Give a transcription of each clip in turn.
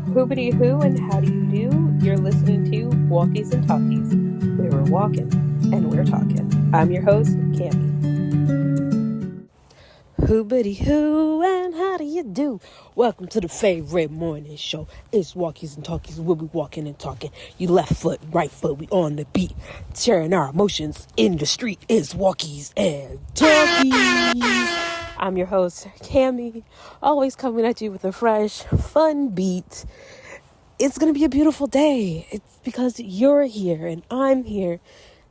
Hoobity hoo and how do you do? You're listening to Walkies and Talkies, where we're walking and we're talking. I'm your host, Camie. Hoobity hoo and how do you do? Welcome to the favorite morning show. It's Walkies and Talkies, where we walking and talking. You left foot, right foot, we on the beat. Sharing our emotions in the street is Walkies and Talkies. I'm your host, Camie, always coming at you with a fresh, fun beat. It's going to be a beautiful day. It's because you're here and I'm here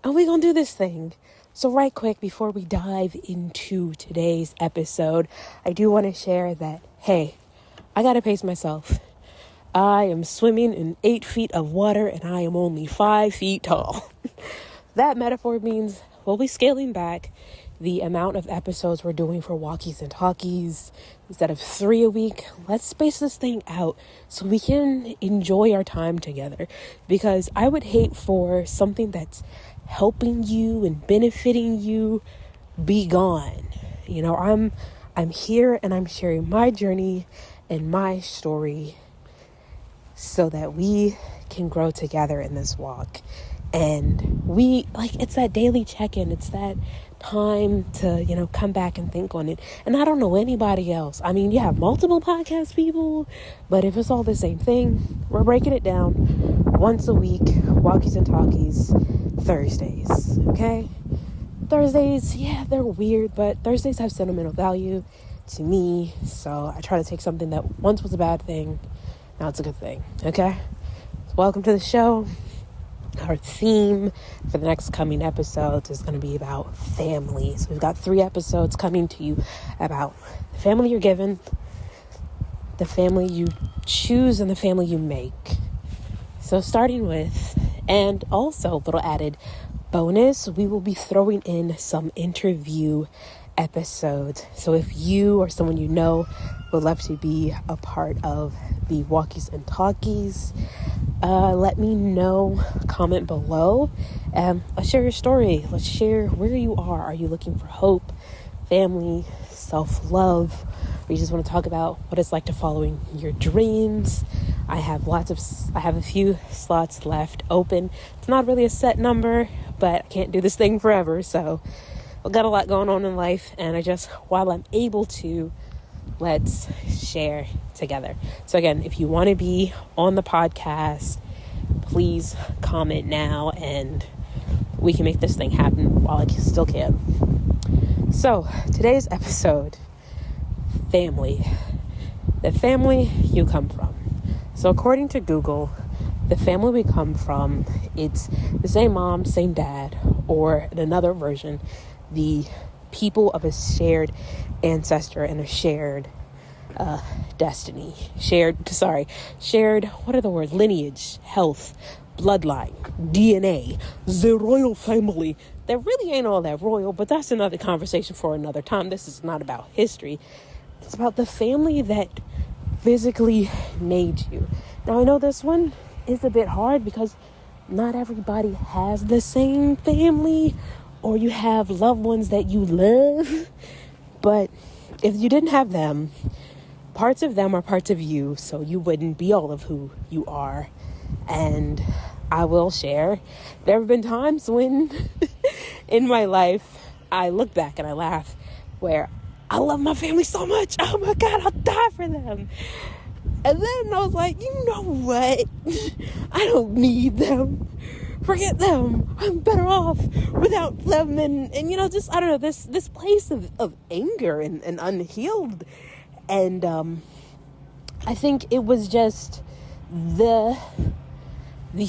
and we're going to do this thing. So right quick, before we dive into today's episode, I do want to share that, hey, I got to pace myself. I am swimming in 8 feet of water and I am only 5 feet tall. That metaphor means we'll be scaling back the amount of episodes we're doing for Walkies and Talkies. Instead of 3 a week, let's space this thing out so we can enjoy our time together. Because I would hate for something that's helping you and benefiting you be gone. You know, I'm here and I'm sharing my journey and my story so that we can grow together in this walk. And it's that daily check-in. It's that time to, come back and think on it. And I don't know anybody else. I mean, you have multiple podcast people, but if it's all the same thing, we're breaking it down once a week, Walkies and Talkies, Thursdays, okay? Thursdays, yeah, they're weird, but Thursdays have sentimental value to me. So I try to take something that once was a bad thing, now it's a good thing, okay? So welcome to the show. Our theme for the next coming episodes is going to be about family. So we've got 3 episodes coming to you about the family you're given, the family you choose, and the family you make. So starting with, and also little added bonus, we will be throwing in some interview episodes. So if you or someone you know would love to be a part of the Walkies and Talkies, let me know, comment below, and let's share your story. Let's share where you are. Are you looking for hope, family, self-love, or you just want to talk about what it's like to following your dreams? I have a few slots left open. It's not really a set number, but I can't do this thing forever, so I've got a lot going on in life, and while I'm able to, let's share together. So again, if you want to be on the podcast, please comment now and we can make this thing happen while I still can. So today's episode, family, the family you come from. So according to Google, the family we come from, it's the same mom, same dad, or in another version, the people of a shared ancestor and a shared destiny, lineage, health, bloodline, DNA, the royal family. That really ain't all that royal, but that's another conversation for another time. This is not about history. It's about the family that physically made you. Now, I know this one is a bit hard because not everybody has the same family, or you have loved ones that you love. But if you didn't have them, parts of them are parts of you, so you wouldn't be all of who you are. And I will share, there have been times when in my life I look back and I laugh, where I love my family so much. Oh my God, I'll die for them. And then I was like, you know what? I don't need them. Forget them. I'm better off without them. And I don't know, this place of anger and unhealed. And I think it was just let me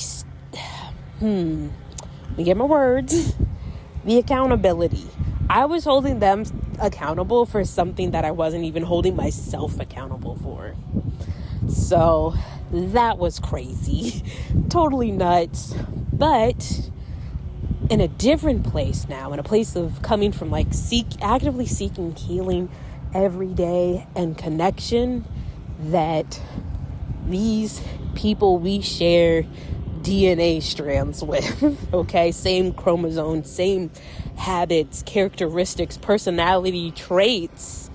get my words, the accountability. I was holding them accountable for something that I wasn't even holding myself accountable for. So that was crazy, totally nuts. But in a different place now, in a place of coming from actively seeking healing every day and connection, that these people we share DNA strands with, okay? Same chromosome, same habits, characteristics, personality traits.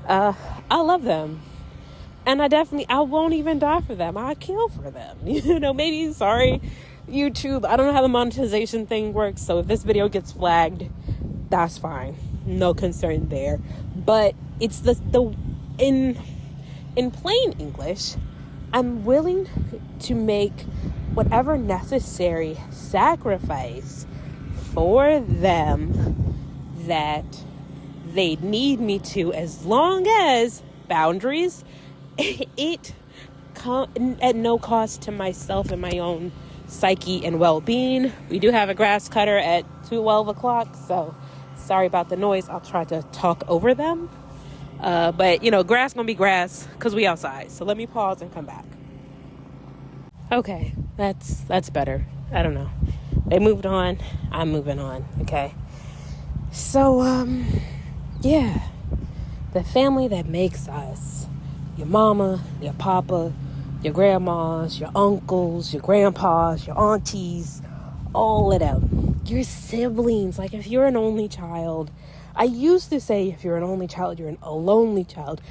I love them. And I won't even die for them. I'll kill for them. Maybe, sorry, YouTube. I don't know how the monetization thing works. So if this video gets flagged, that's fine. No concern there. But it's in plain English, I'm willing to make whatever necessary sacrifice for them that they need me to, as long as boundaries, it at no cost to myself and my own psyche and well-being. We do have a grass cutter at 12 o'clock, so sorry about the noise. I'll try to talk over them. But grass gonna be grass because we outside. So let me pause and come back. Okay, that's better. I don't know. They moved on. I'm moving on. Okay. So, yeah. The family that makes us. Your mama, your papa, your grandmas, your uncles, your grandpas, your aunties, all of them. Your siblings. Like if you're an only child. I used to say if you're an only child, you're a lonely child.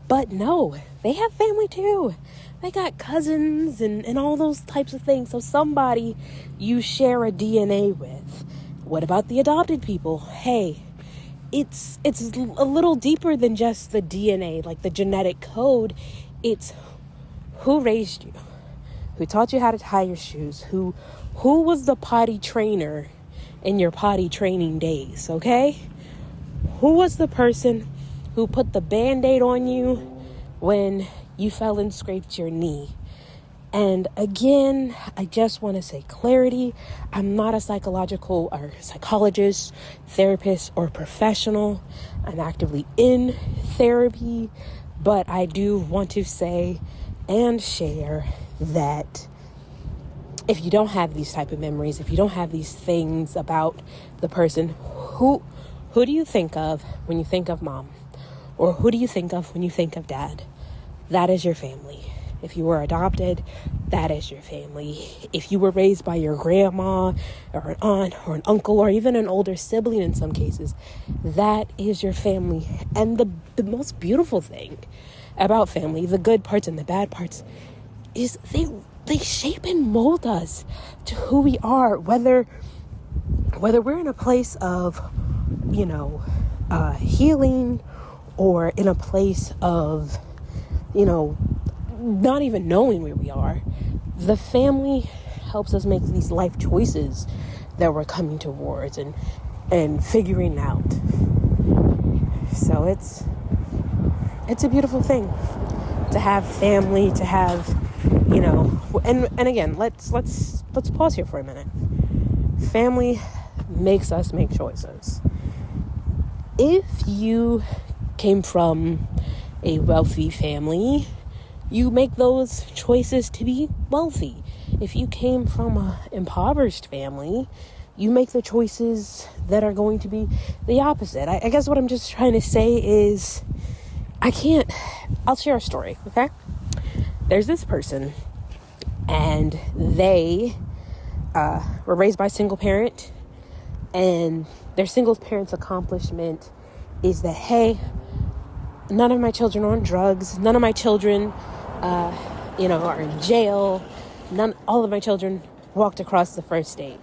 But no, they have family too. They got cousins and all those types of things. So somebody you share a DNA with. What about the adopted people? Hey, it's a little deeper than just the DNA, like the genetic code. It's who raised you, who taught you how to tie your shoes, who was the potty trainer in your potty training days, okay? Who was the person who put the Band-Aid on you when you fell and scraped your knee? And again, I just want to say clarity. I'm not a psychological or psychologist, therapist, or professional. I'm actively in therapy, but I do want to say and share that if you don't have these type of memories, if you don't have these things about the person, who do you think of when you think of mom? Or who do you think of when you think of dad? That is your family. If you were adopted, that is your family. If you were raised by your grandma or an aunt or an uncle or even an older sibling in some cases, that is your family. And the most beautiful thing about family, the good parts and the bad parts, is they shape and mold us to who we are, whether we're in a place of, healing, or in a place of, not even knowing where we are. The family helps us make these life choices that we're coming towards and figuring out. So it's a beautiful thing to have family, to have, and again, let's pause here for a minute. Family makes us make choices. If you came from a wealthy family, you make those choices to be wealthy. If you came from an impoverished family, you make the choices that are going to be the opposite. I guess what I'm just trying to say is, I'll share a story, okay? There's this person, and they were raised by a single parent, and their single parent's accomplishment is that, hey, none of my children are on drugs. None of my children, are in jail. All of my children walked across the first stage.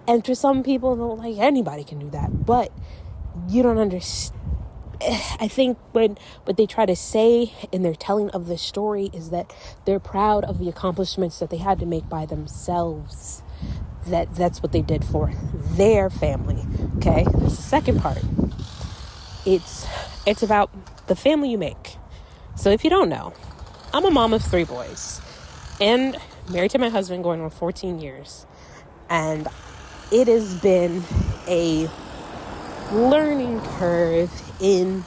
And for some people, like, anybody can do that. But you don't understand. I think what they try to say in their telling of the story is that they're proud of the accomplishments that they had to make by themselves. That's what they did for their family. Okay, that's the second part. It's about the family you make. So if you don't know, I'm a mom of 3 boys and married to my husband going on 14 years. And it has been a learning curve in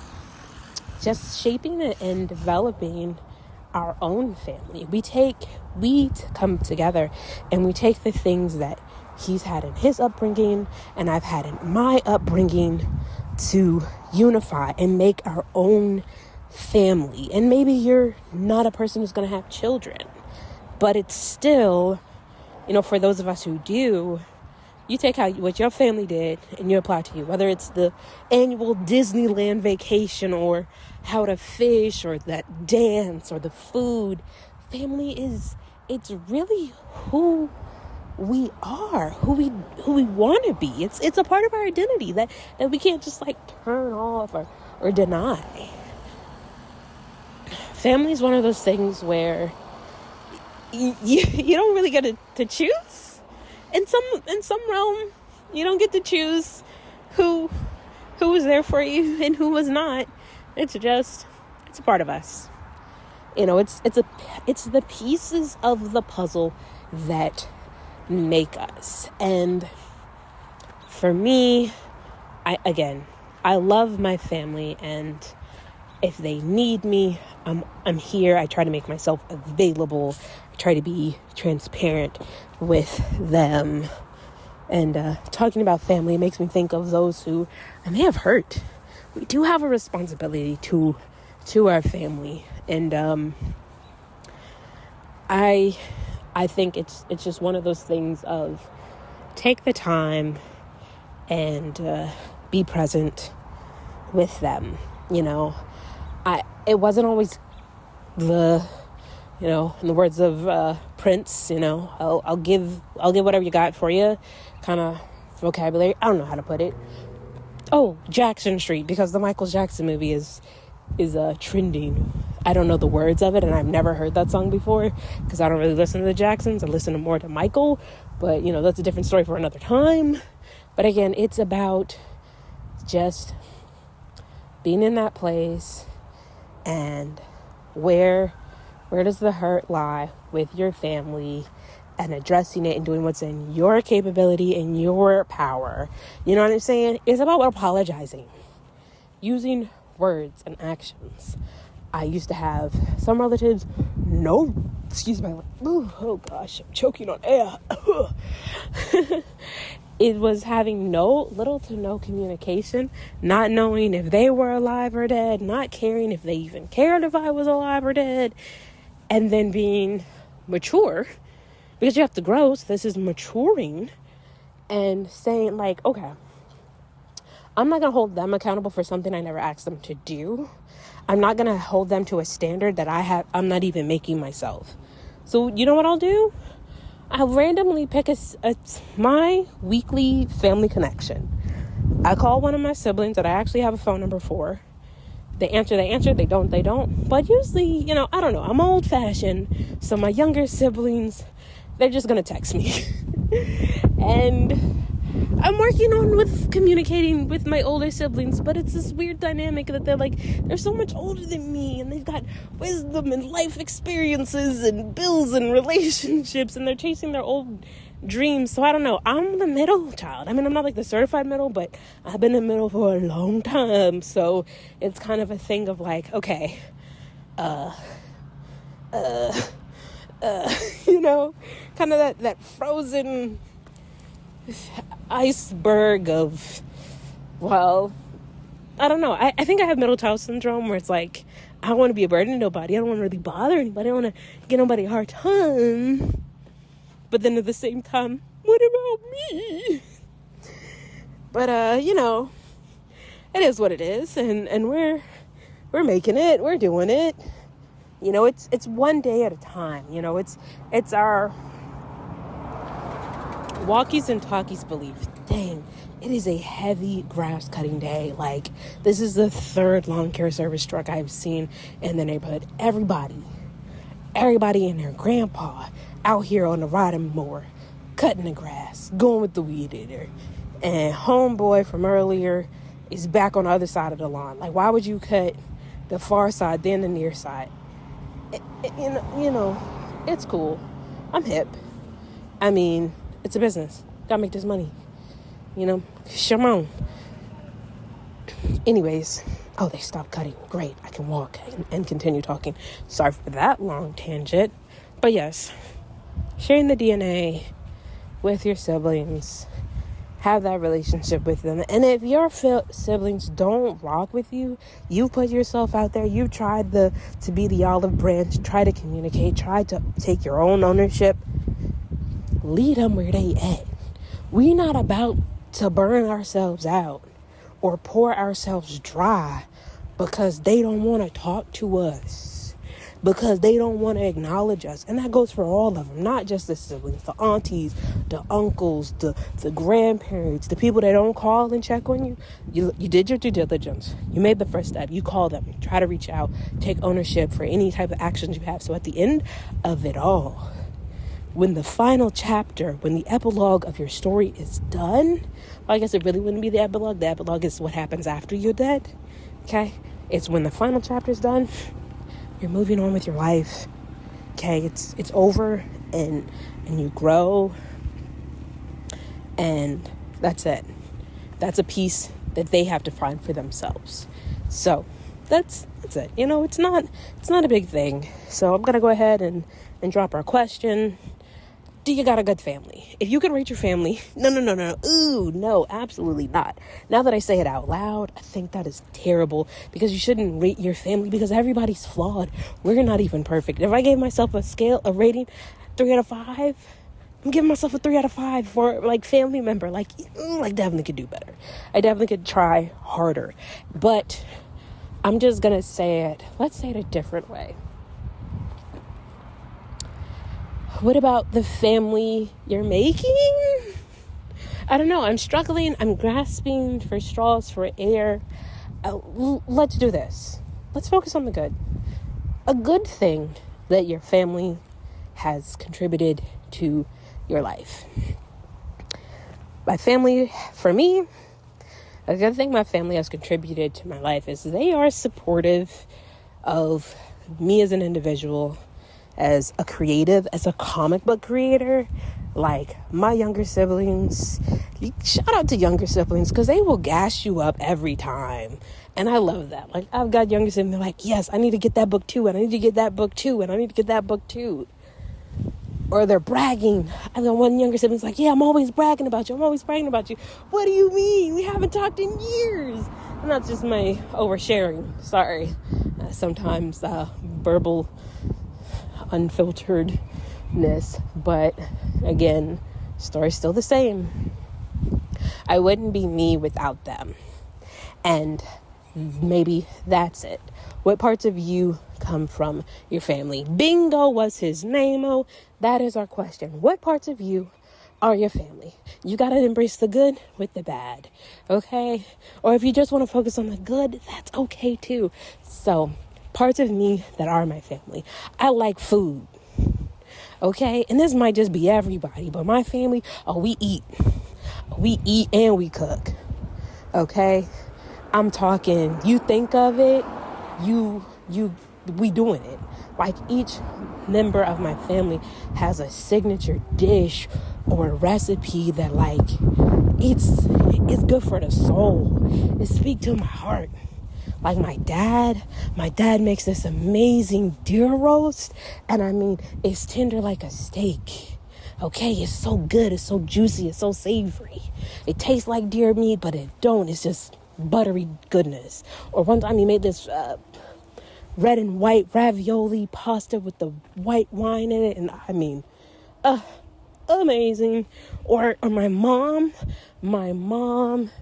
just shaping and developing our own family. We come together and we take the things that he's had in his upbringing and I've had in my upbringing to unify and make our own family. And maybe you're not a person who's going to have children, but it's still, for those of us who do, you take what your family did and you apply to you, whether it's the annual Disneyland vacation or how to fish or that dance or the food. Family it's really who we are, who we want to be. It's a part of our identity that we can't just like turn off or deny. Family is one of those things where you don't really get to choose. In some realm, you don't get to choose who was there for you and who was not. It's a part of us. It's the pieces of the puzzle that make us. And for me, I love my family, and if they need me, I'm here. I try to make myself available. I try to be transparent with them. And talking about family makes me think of those who I may have hurt. We do have a responsibility to our family, and I think it's just one of those things of take the time and be present with them. It wasn't always in the words of Prince, I'll give whatever you got for you kind of vocabulary. I don't know how to put it. Oh, Jackson Street, because the Michael Jackson movie is trending. I don't know the words of it, and I've never heard that song before because I don't really listen to the Jacksons. I listen more to Michael, but that's a different story for another time. But again, it's about just being in that place, and where does the hurt lie with your family, and addressing it and doing what's in your capability and your power. You know what I'm saying? It's about apologizing, using words and actions. I used to have some relatives, oh gosh, I'm choking on air. It was having little to no communication, not knowing if they were alive or dead, not caring if they even cared if I was alive or dead, and then being mature, because you have to grow, so this is maturing, and saying like, okay, I'm not going to hold them accountable for something I never asked them to do. I'm not going to hold them to a standard that I'm not even making myself. So you know what I'll do? I'll randomly pick my weekly family connection. I call one of my siblings that I actually have a phone number for. They answer, they don't. But usually, I don't know. I'm old fashioned. So my younger siblings, they're just going to text me. And I'm working with communicating with my older siblings, but it's this weird dynamic that they're so much older than me, and they've got wisdom and life experiences and bills and relationships, and they're chasing their old dreams. So I don't know. I'm the middle child. I mean, I'm not like the certified middle, but I've been in the middle for a long time. So it's kind of a thing of like, okay, kind of that frozen iceberg of, well, I don't know. I think I have middle child syndrome, where it's like, I don't want to be a burden to nobody. I don't want to really bother anybody. I don't want to give nobody a hard time. But then at the same time, what about me? But, it is what it is. And we're making it. We're doing it. It's one day at a time. It's our walkies and talkies belief. Dang, it is a heavy grass cutting day. Like, this is the third lawn care service truck I've seen in the neighborhood. Everybody and their grandpa out here on the riding mower, cutting the grass, going with the weed eater. And homeboy from earlier is back on the other side of the lawn. Like, why would you cut the far side, then the near side? It's cool. I'm hip. I mean, it's a business. Gotta make this money. Shimon. Anyways. Oh, they stopped cutting. Great. I can walk and continue talking. Sorry for that long tangent. But yes, sharing the DNA with your siblings. Have that relationship with them. And if your siblings don't rock with you, you put yourself out there. You tried to be the olive branch. Try to communicate. Try to take your own ownership. Lead them where they at. We're not about to burn ourselves out or pour ourselves dry, because they don't want to talk to us, because they don't want to acknowledge us. And that goes for all of them, not just the siblings, the aunties, the uncles, the grandparents, the people that don't call and check on you. You did your due diligence. You made the first step. You call them, try to reach out, take ownership for any type of actions you have. So at the end of it all, when the final chapter, when the epilogue of your story is done, well, I guess it really wouldn't be the epilogue. The epilogue is what happens after you're dead. Okay? It's when the final chapter is done, you're moving on with your life. Okay? It's over, and you grow, and that's it. That's a piece that they have to find for themselves. So that's it. It's not a big thing. So I'm gonna go ahead and drop our question. Do you got a good family? If you can rate your family, no. Ooh, no, absolutely not. Now that I say it out loud, I think that is terrible, because you shouldn't rate your family, because everybody's flawed. We're not even perfect. If I gave myself a rating 3 out of 5, I'm giving myself a 3 out of 5 for family member. I definitely could do better. I definitely could try harder, but I'm just going to say it. Let's say it a different way. What about the family you're making? I don't know. I'm struggling. I'm grasping for straws for air. Let's do this. Let's focus on the good. A good thing that your family has contributed to your life. My family, for me, a good thing my family has contributed to my life is they are supportive of me as an individual, as a creative, as a comic book creator. My younger siblings, shout out to younger siblings, because they will gas you up every time. And I love that. I've got younger siblings, they're like, yes, I need to get that book too, and I need to get that book too, and I need to get that book too. Or they're bragging. I got one younger sibling's like, yeah, I'm always bragging about you. What do you mean? We haven't talked in years. And that's just my oversharing. Sorry. Sometimes verbal unfilteredness, but again, story's still the same. I wouldn't be me without them, and maybe that's it. What parts of you come from your family? Bingo was his name-o. That is our question. What parts of you are your family? You got to embrace the good with the bad, okay? Or if you just want to focus on the good, that's okay too. So parts of me that are my family. I like food, okay? And this might just be everybody, but my family, we eat. We eat and we cook, okay? I'm talking, you think of it, we doing it. Each member of my family has a signature dish or a recipe that it's good for the soul. It speaks to my heart. My dad makes this amazing deer roast, and it's tender like a steak. Okay, it's so good, it's so juicy, it's so savory. It tastes like deer meat, but it don't. It's just buttery goodness. Or one time he made this red and white ravioli pasta with the white wine in it, and amazing. Or my mom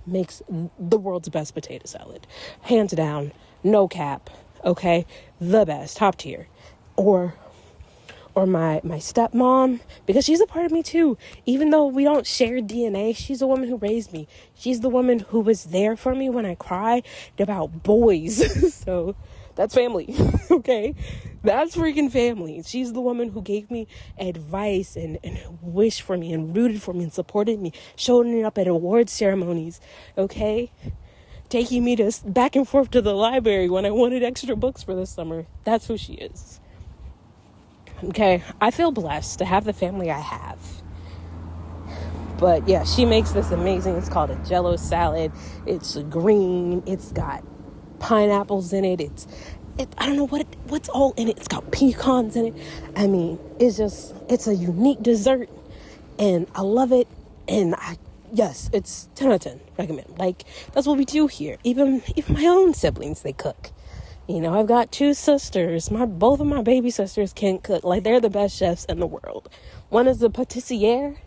makes the world's best potato salad, hands down, no cap. Okay, the best, top tier. Or my stepmom, because she's a part of me too. Even though we don't share DNA, she's the woman who raised me. She's the woman who was there for me when I cried about boys. So that's family, okay? That's freaking family. She's the woman who gave me advice and wished for me and rooted for me and supported me, showed me up at awards ceremonies, okay? Taking me back and forth to the library when I wanted extra books for the summer. That's who she is. Okay, I feel blessed to have the family I have. But yeah, she makes this amazing, it's called a Jello salad. It's green, it's got pineapples in it. I don't know what's all in it. It's got pecans in it. It's a unique dessert, and I love it. And it's 10 out of 10, recommend. That's what we do here. Even my own siblings, they cook. I've got 2 sisters. Both of my baby sisters can cook. They're the best chefs in the world. One is a patissiere,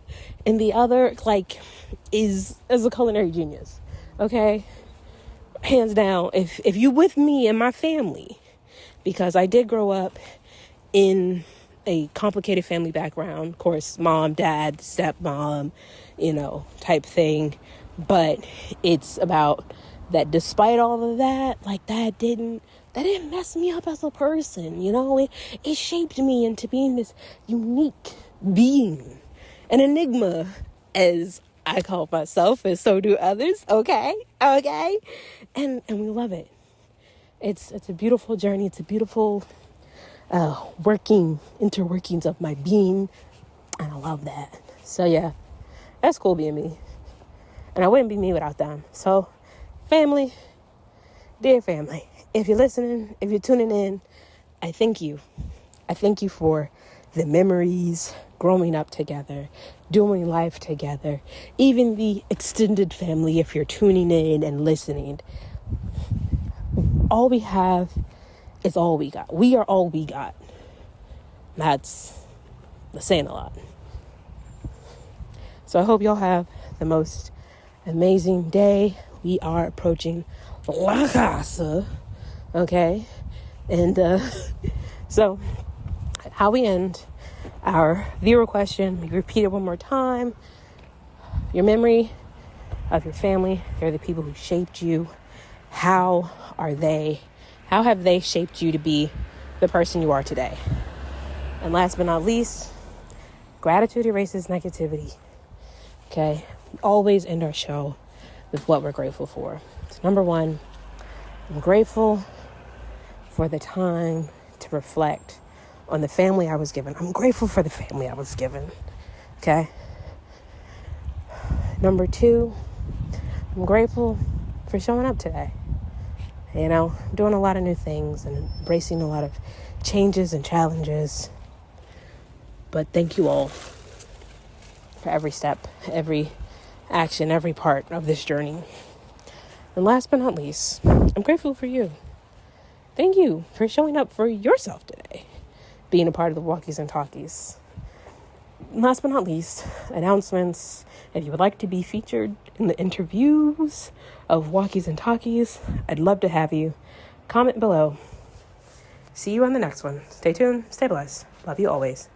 and the other, is a culinary genius. Okay? hands down, if you with me and my family, because I did grow up in a complicated family background, of course, mom, dad, stepmom, type thing. But it's about that despite all of that, like that didn't mess me up as a person. It shaped me into being this unique being, an enigma, as I call myself, and so do others. Okay. And we love it. It's a beautiful journey. It's a beautiful interworkings of my being, and I love that. So yeah, that's cool being me, and I wouldn't be me without them. So family, dear family, if you're listening, if you're tuning in, I thank you for the memories, growing up together, doing life together, even the extended family, if you're tuning in and listening. All we have is all we got. We are all we got. That's saying a lot. So I hope y'all have the most amazing day. We are approaching La Casa. Okay? And so how we end our viewer question, we repeat it one more time. Your memory of your family, they're the people who shaped you. How have they shaped you to be the person you are today? And last but not least, gratitude erases negativity. Okay? We always end our show with what we're grateful for. So number one, I'm grateful for the time to reflect on the family I was given. I'm grateful for the family I was given. Okay? Number two, I'm grateful for showing up today. Doing a lot of new things and embracing a lot of changes and challenges. But thank you all for every step, every action, every part of this journey. And last but not least, I'm grateful for you. Thank you for showing up for yourself today, being a part of the Walkies and Talkies. Last but not least, announcements. If you would like to be featured in the interviews of Walkies and Talkies, I'd love to have you. Comment below. See you on the next one. Stay tuned. Stay blessed. Love you always.